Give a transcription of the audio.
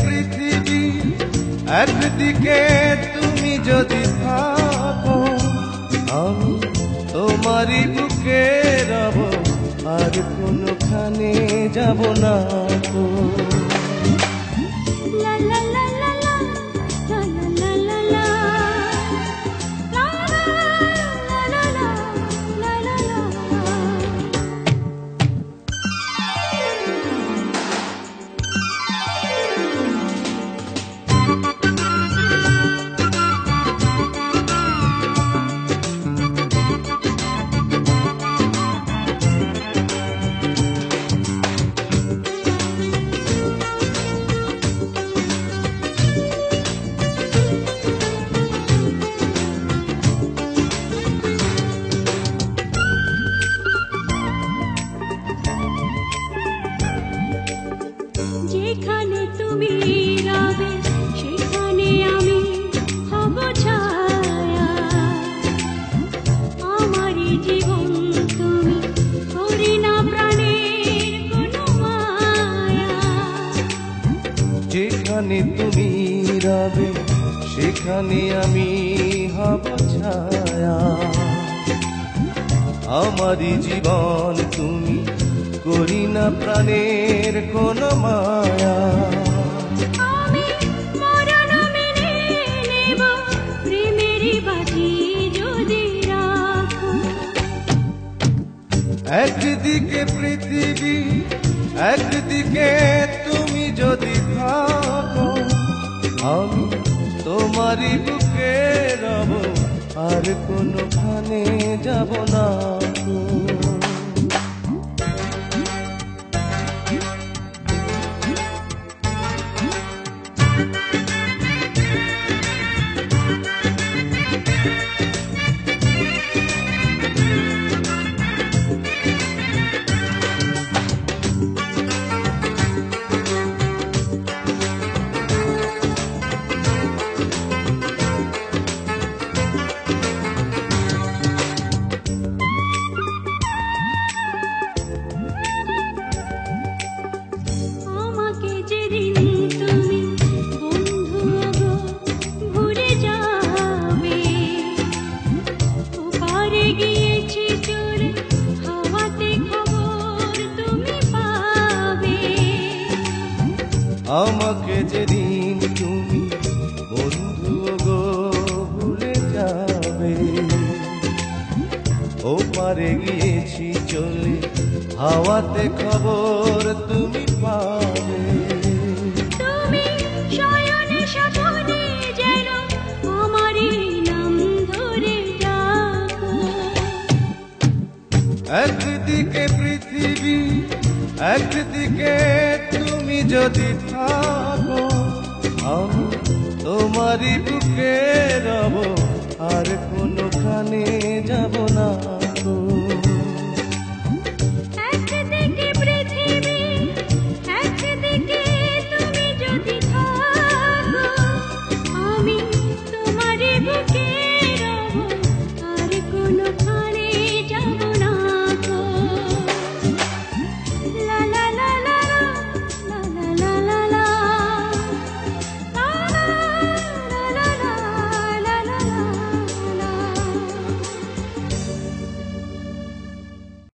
পৃথিবী, একদিকে তুমি যদি থাকো, আমি তোমারই বুকে রব, আর কোনখানে যাব না তো। যেখানে তুমি রবে সেখানে আমি হব ছায়া, আমারই জীবন তুমি করি না প্রাণের কোনো মায়া। যেখানে তুমি রবে সেখানে আমি হব ছায়া, আমারই জীবন তুমি করি না প্রাণের কোনো মায়া। আমি মরণ মেনে নেব প্রেমেরই বাজি যদি রাখো। একদিকে পৃথিবী, একদিকে তুমি যদি থাকো, আমি তোমারই বুকে রব, আর কোনখানে যাব না তো। আমাকে যেদিন তুমি বন্ধু গো ভুলে যাবে, ওপারে গিয়েছি চলে হাওয়াতে খবর তুমি পাবে। আমাকে যেদিন তুমি বন্ধু গো ভুলে যাবে, ওপারে গিয়েছি চলে হাওয়াতে খবর তুমি পাবে। তুমি শয়নে স্বপনে যেন আমারই নাম ধরে ডাকো। একদিকে পৃথিবী, একদিকে তুমি যদি থাকো, আমি তোমারই বুকে